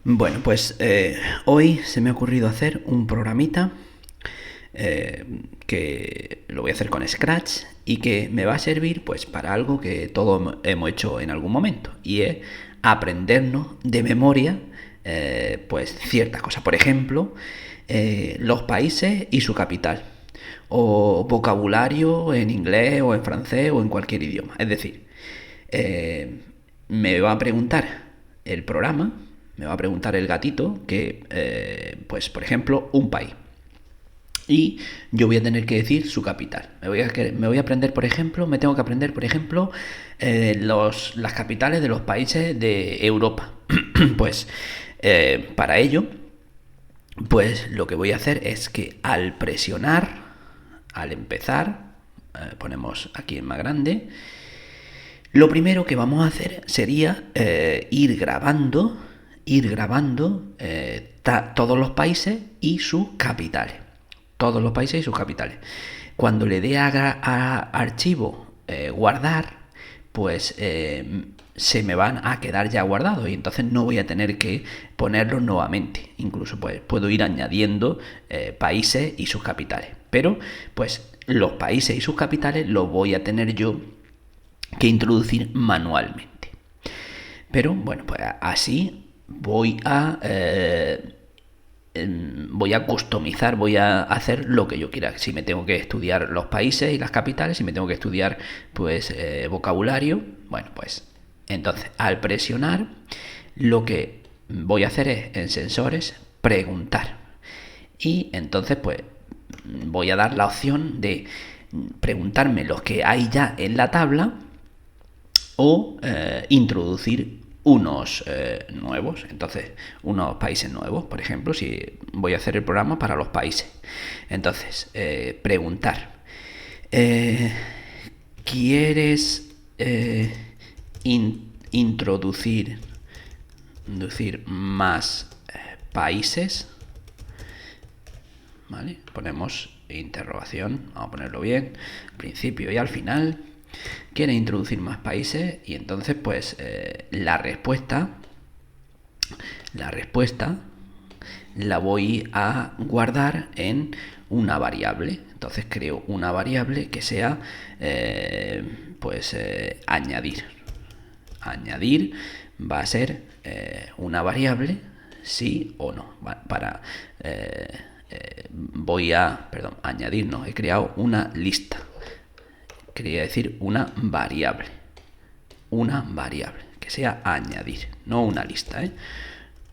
Bueno, pues hoy se me ha ocurrido hacer un programita que lo voy a hacer con Scratch y que me va a servir pues para algo que todos hemos hecho en algún momento, y es aprendernos de memoria pues ciertas cosas. Por ejemplo, los países y su capital, o vocabulario en inglés o en francés o en cualquier idioma. Es decir, eh, me va a preguntar el programa, me va a preguntar el gatito que, pues por ejemplo, un país. Y yo voy a tener que decir su capital. Me voy a aprender, por ejemplo, me tengo que aprender, por ejemplo, las capitales de los países de Europa. Pues para ello, pues lo que voy a hacer es que al presionar, al empezar, ponemos aquí en más grande, lo primero que vamos a hacer sería ir grabando todos los países y sus capitales. Todos los países y sus capitales. Cuando le dé a archivo guardar, pues se me van a quedar ya guardados y entonces no voy a tener que ponerlos nuevamente. Incluso pues puedo ir añadiendo países y sus capitales. Pero pues los países y sus capitales los voy a tener yo que introducir manualmente. Pero bueno, pues así voy a customizar, voy a hacer lo que yo quiera. Si me tengo que estudiar los países y las capitales, si me tengo que estudiar pues vocabulario, bueno, pues entonces al presionar lo que voy a hacer es en sensores preguntar. Y entonces pues voy a dar la opción de preguntarme los que hay ya en la tabla o introducir unos nuevos. Entonces, unos países nuevos, por ejemplo, si voy a hacer el programa para los países. Entonces, preguntar, eh, ¿quieres introducir más países? ¿Vale? Ponemos interrogación, vamos a ponerlo bien, al principio y al final. Quiere introducir más países y entonces pues la respuesta la voy a guardar en una variable. Entonces creo una variable que sea añadir. Añadir va a ser una variable sí o no. Para añadir, no, he creado una lista. Quería decir una variable. Una variable, que sea añadir, no una lista,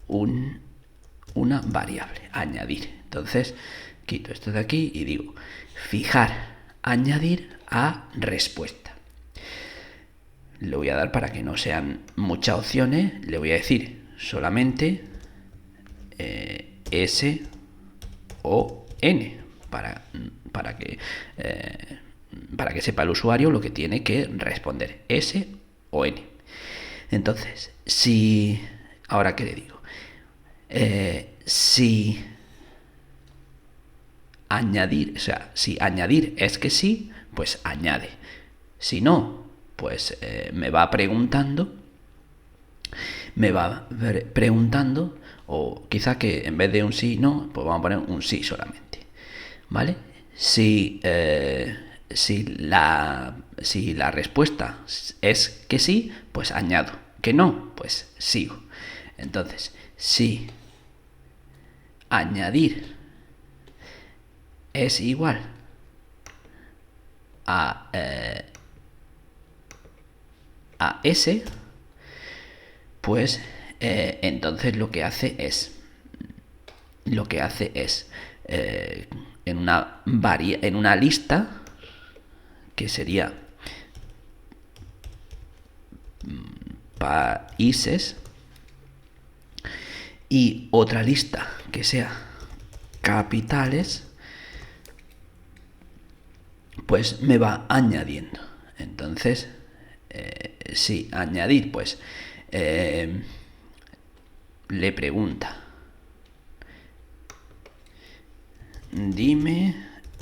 una variable, añadir. Entonces, quito esto de aquí y digo, fijar, añadir a respuesta. Le voy a dar, para que no sean muchas opciones, le voy a decir solamente S o N, para que sepa el usuario lo que tiene que responder, S o N. Entonces, si... Ahora, ¿qué le digo? Si añadir, o sea, si añadir es que sí, pues añade. Si no, pues me va preguntando, o quizá que en vez de un sí, no, pues vamos a poner un sí solamente. ¿Vale? Si la respuesta es que sí, pues añado. Que no, pues sigo. Entonces, si añadir es igual a S, pues entonces lo que hace es en una lista que sería países, y otra lista que sea capitales, pues me va añadiendo. Entonces, si añadir, pues le pregunta, dime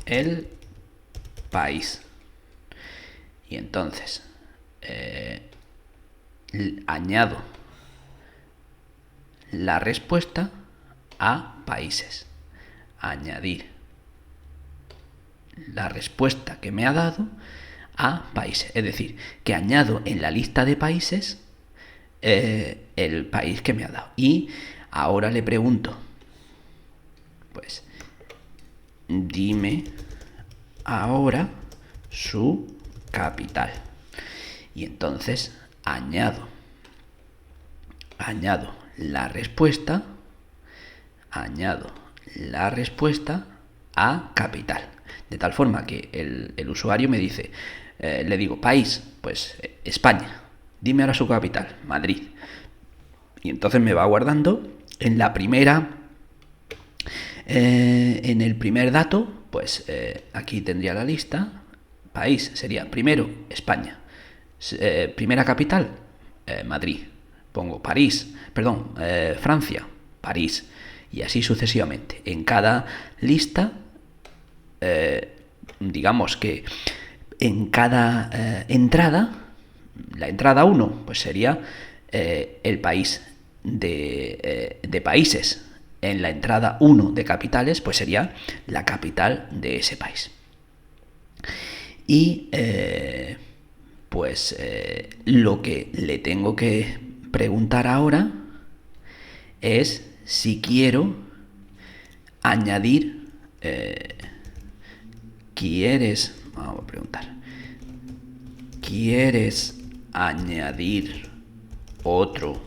el país. Y entonces añado la respuesta a países. Añadir la respuesta que me ha dado a países. Es decir, que añado en la lista de países el país que me ha dado. Y ahora le pregunto, pues, dime ahora su capital. Y entonces añado la respuesta, a capital. De tal forma que el usuario me dice, le digo, país, pues España. Dime ahora su capital, Madrid. Y entonces me va guardando en la primera, en el primer dato, pues aquí tendría la lista. País sería primero España. Primera capital, Madrid. Pongo París, perdón, Francia, París. Y así sucesivamente. En cada lista, digamos que en cada entrada, la entrada 1 pues sería el país de países. En la entrada 1 de capitales pues sería la capital de ese país. Y lo que le tengo que preguntar ahora es si quiero añadir, vamos a preguntar, ¿quieres añadir otro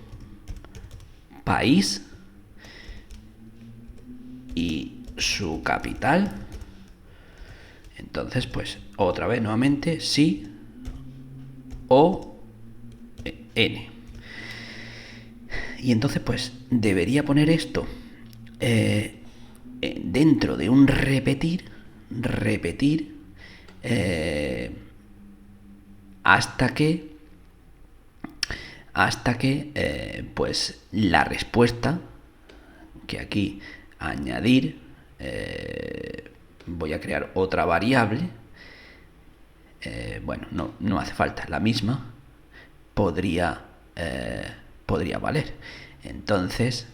país y su capital? Entonces, pues, otra vez, nuevamente, sí o N. Y entonces, pues, debería poner esto dentro de un repetir, hasta que pues la respuesta, que aquí añadir, voy a crear otra variable, bueno, no hace falta, la misma podría valer. Entonces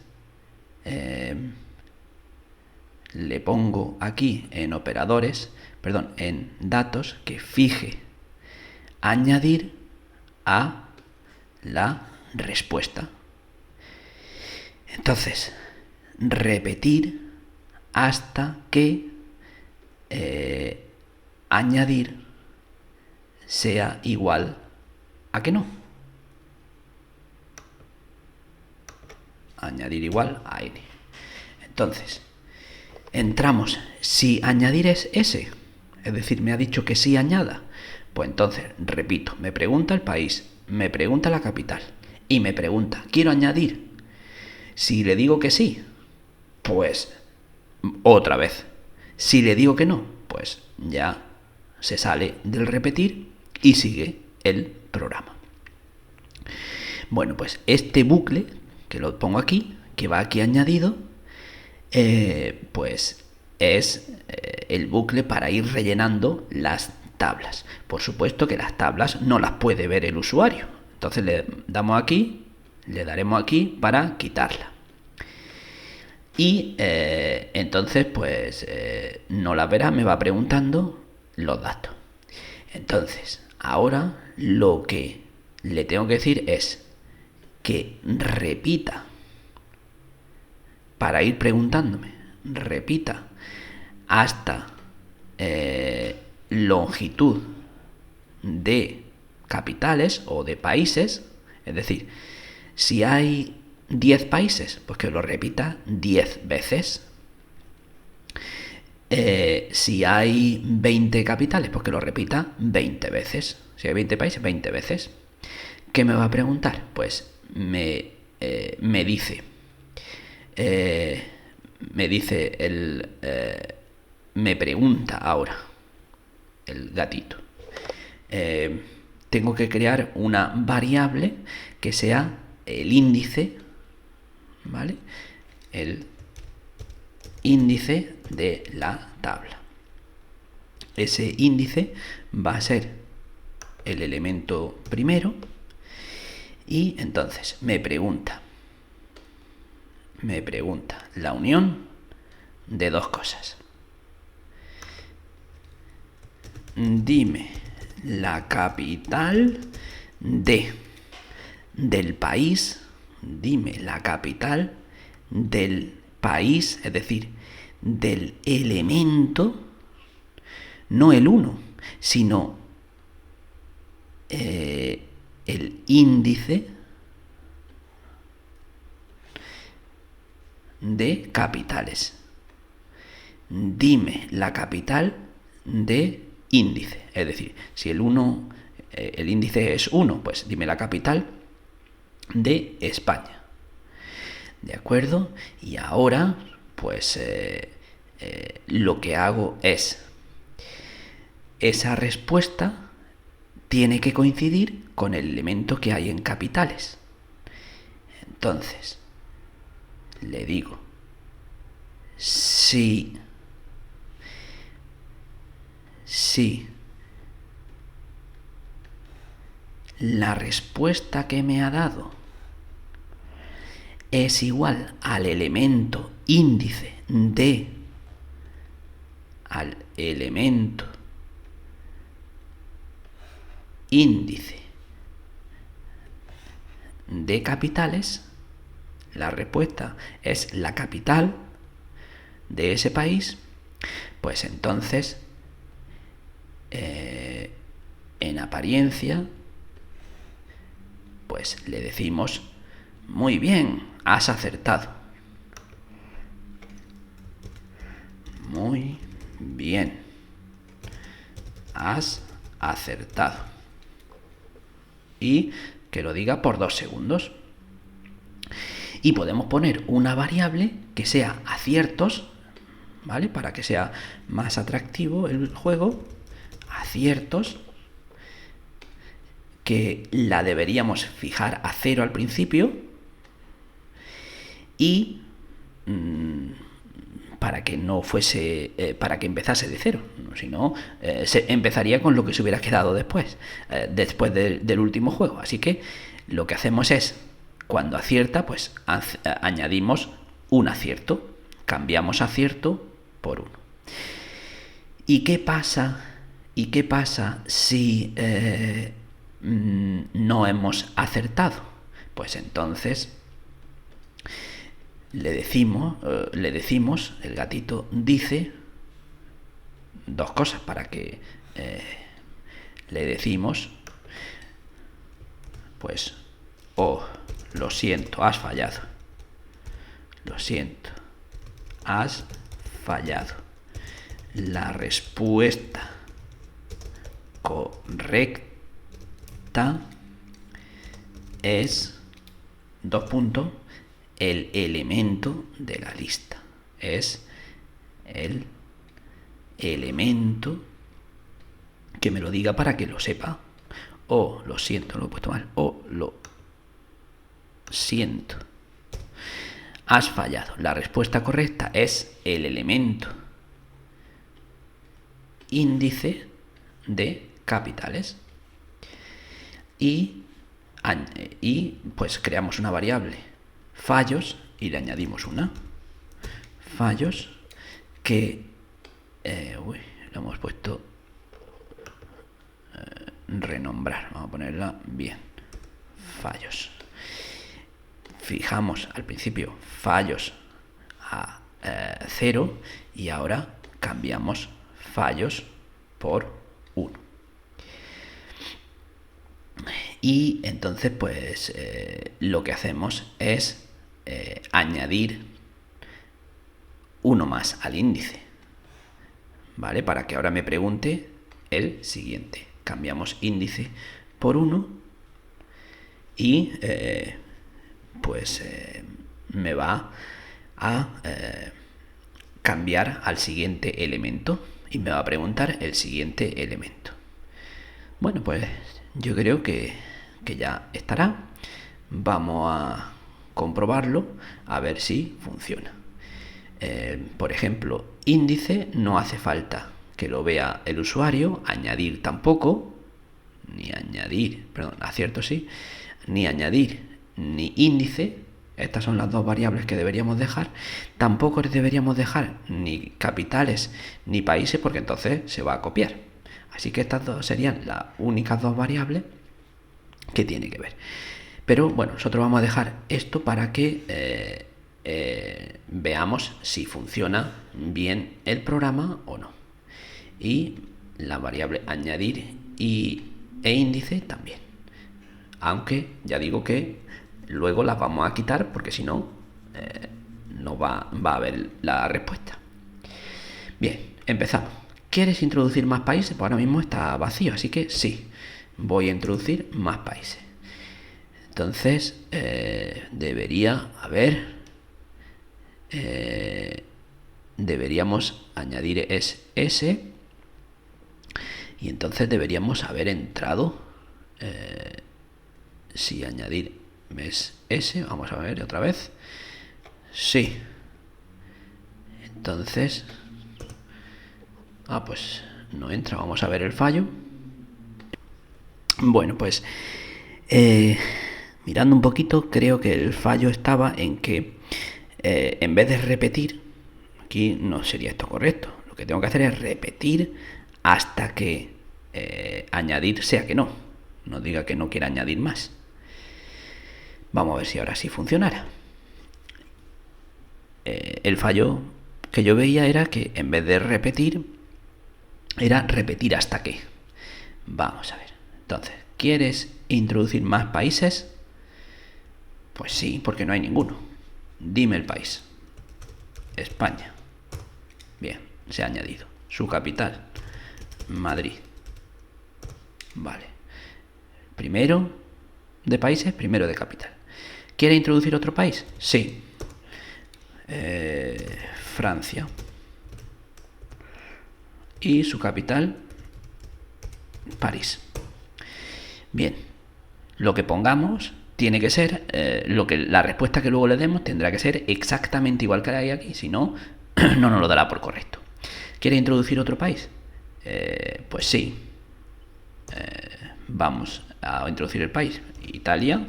le pongo aquí en operadores, perdón, en datos, que fije añadir a la respuesta. Entonces, repetir hasta que añadir sea igual a que no. Añadir igual a n. Entonces, entramos. Si añadir es S, es decir, me ha dicho que sí añada, pues entonces, repito, me pregunta el país, me pregunta la capital y me pregunta, ¿quiero añadir? Si le digo que sí, pues otra vez. Si le digo que no, pues ya se sale del repetir y sigue el programa. Bueno, pues este bucle, que lo pongo aquí, que va aquí añadido, pues es el bucle para ir rellenando las tablas. Por supuesto que las tablas no las puede ver el usuario. Entonces le damos aquí, le daremos aquí para quitarla. Y entonces pues no las verá, me va preguntando los datos. Entonces, ahora lo que le tengo que decir es que repita, para ir preguntándome, repita hasta longitud de capitales o de países. Es decir, si hay 10 países, pues que lo repita 10 veces. Si hay 20 capitales, pues que lo repita 20 veces. Si hay 20 países, 20 veces. ¿Qué me va a preguntar? Pues me dice me pregunta ahora el gatito. Tengo que crear una variable que sea el índice, ¿vale? El índice de la tabla. Ese índice va a ser el elemento primero y entonces me pregunta me pregunta la unión de dos cosas. Dime la capital del país. Dime la capital del país, es decir, del elemento, no el 1, sino el índice de capitales. Dime la capital de índice, es decir, si el índice es 1, pues dime la capital de España. ¿De acuerdo? Y ahora, pues lo que hago es, esa respuesta tiene que coincidir con el elemento que hay en capitales. Entonces, le digo, si la respuesta que me ha dado es igual al elemento índice de capitales, la respuesta es la capital de ese país, pues entonces, en apariencia, pues le decimos, muy bien, has acertado. Muy bien, has acertado. Y que lo diga por 2 segundos. Y podemos poner una variable que sea aciertos, ¿vale? Para que sea más atractivo el juego. Aciertos, que la deberíamos fijar a 0 al principio. Y para que no fuese, para que empezase de 0, si no, se empezaría con lo que se hubiera quedado después del último juego. Así que lo que hacemos es, cuando acierta, pues añadimos un acierto, cambiamos acierto por 1. ¿Y qué pasa si no hemos acertado? Pues entonces le decimos, el gatito dice 2 cosas para que le decimos, pues, oh, lo siento, has fallado. Lo siento, has fallado. La respuesta correcta es, 2 puntos, el elemento de la lista. Es el elemento, que me lo diga para que lo sepa. Oh, lo siento, lo he puesto mal. Oh, lo siento, has fallado. La respuesta correcta es el elemento índice de capitales. Y pues creamos una variable fallos y le añadimos una fallos que lo hemos puesto renombrar, vamos a ponerla bien, fallos. Fijamos al principio fallos a 0 y ahora cambiamos fallos por 1. Y entonces pues lo que hacemos es añadir uno más al índice, ¿vale? Para que ahora me pregunte el siguiente. Cambiamos índice por 1 y pues me va a cambiar al siguiente elemento y me va a preguntar el siguiente elemento. Bueno, pues yo creo que ya estará. Vamos a comprobarlo a ver si funciona. Por ejemplo, índice no hace falta que lo vea el usuario, añadir tampoco, ni añadir, perdón, acierto sí, ni añadir ni índice, Estas son las dos variables que deberíamos dejar. Tampoco deberíamos dejar ni capitales ni países porque entonces se va a copiar. Así que estas dos serían las únicas dos variables que tiene que ver. Pero bueno, nosotros vamos a dejar esto para que veamos si funciona bien el programa o no. Y la variable añadir e índice también. Aunque ya digo que luego las vamos a quitar porque si no, no va a haber la respuesta. Bien, empezamos. ¿Quieres introducir más países? Pues ahora mismo está vacío, así que sí, voy a introducir más países. Entonces, deberíamos añadir ese y entonces deberíamos haber entrado. Si añadir es ese, vamos a ver otra vez. Sí. Entonces, pues no entra. Vamos a ver el fallo. Bueno, pues mirando un poquito, creo que el fallo estaba en que en vez de repetir, aquí no sería esto correcto. Lo que tengo que hacer es repetir hasta que añadir sea que no diga que no quiera añadir más. Vamos a ver si ahora sí funcionara. El fallo que yo veía era que en vez de repetir, era repetir hasta que. Vamos a ver. Entonces, ¿quieres introducir más países? Pues sí, porque no hay ninguno. Dime el país. España. Bien, se ha añadido. Su capital, Madrid. Vale. Primero de países, primero de capital. ¿Quiere introducir otro país? Sí. Francia. Y su capital, París. Bien. Lo que pongamos tiene que ser, la respuesta que luego le demos tendrá que ser exactamente igual que la hay aquí. Si no, no nos lo dará por correcto. ¿Quiere introducir otro país? Pues sí. Vamos a introducir el país. Italia.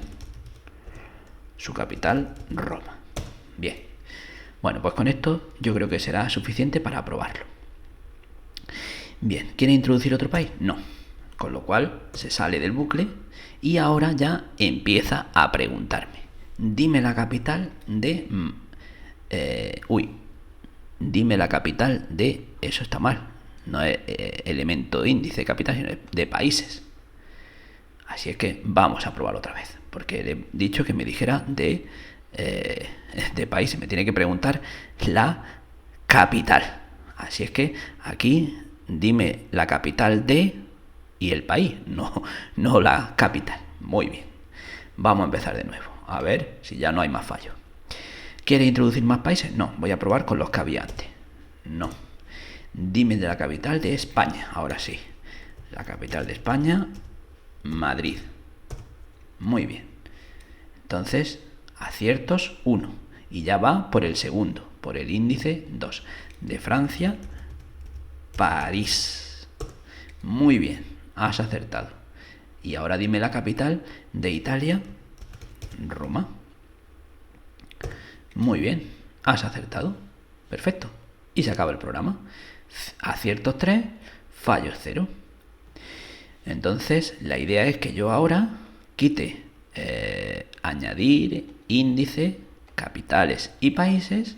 Su capital, Roma. Bien. Bueno, pues con esto yo creo que será suficiente para aprobarlo. Bien, ¿quiere introducir otro país? No. Con lo cual se sale del bucle y ahora ya empieza a preguntarme. Dime la capital de... dime la capital de... Eso está mal. No es elemento índice capital, sino de países. Así es que vamos a probar otra vez. Porque le he dicho que me dijera de países. Me tiene que preguntar la capital. Así es que aquí dime la capital de... y el país, no la capital. Muy bien. Vamos a empezar de nuevo. A ver si ya no hay más fallos. ¿Quiere introducir más países? No, voy a probar con los que había antes. No. Dime de la capital de España. Ahora sí. La capital de España, Madrid. Muy bien. Entonces, aciertos 1. Y ya va por el segundo, por el índice 2. De Francia, París. Muy bien. Has acertado. Y ahora dime la capital de Italia, Roma. Muy bien. Has acertado. Perfecto. Y se acaba el programa. Aciertos 3, fallos 0. Entonces, la idea es que yo ahora quite añadir, índice, capitales y países,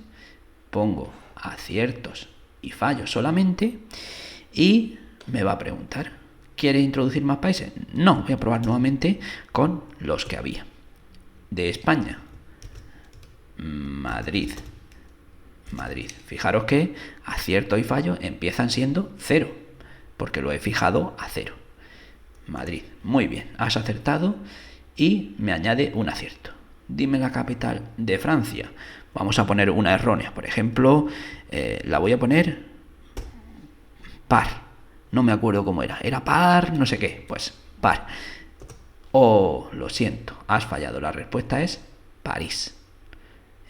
pongo aciertos y fallos solamente y me va a preguntar, ¿quiere introducir más países? No, voy a probar nuevamente con los que había. De España, Madrid. Fijaros que acierto y fallo empiezan siendo 0, porque lo he fijado a 0. Madrid. Muy bien, has acertado y me añade un acierto. Dime la capital de Francia. Vamos a poner una errónea. Por ejemplo, la voy a poner par. No me acuerdo cómo era. Era par, no sé qué. Pues par. Lo siento, has fallado. La respuesta es París.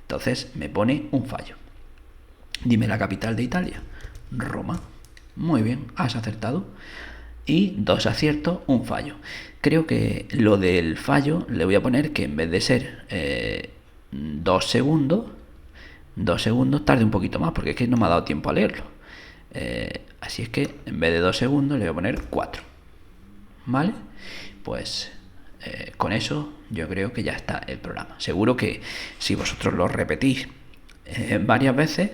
Entonces me pone un fallo. Dime la capital de Italia. Roma. Muy bien, has acertado. Y 2 aciertos, un fallo. Creo que lo del fallo le voy a poner que en vez de ser 2 segundos, 2 segundos, tarde un poquito más, porque es que no me ha dado tiempo a leerlo. Así es que en vez de 2 segundos le voy a poner 4. ¿Vale? Pues con eso yo creo que ya está el programa. Seguro que si vosotros lo repetís varias veces,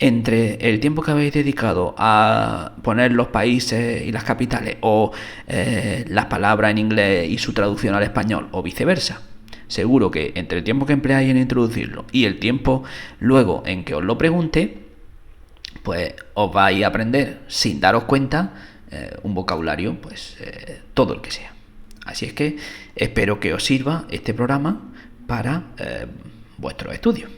entre el tiempo que habéis dedicado a poner los países y las capitales, o las palabras en inglés y su traducción al español, o viceversa, seguro que entre el tiempo que empleáis en introducirlo y el tiempo luego en que os lo pregunte, pues os vais a aprender sin daros cuenta un vocabulario, pues todo el que sea. Así es que espero que os sirva este programa para vuestros estudios.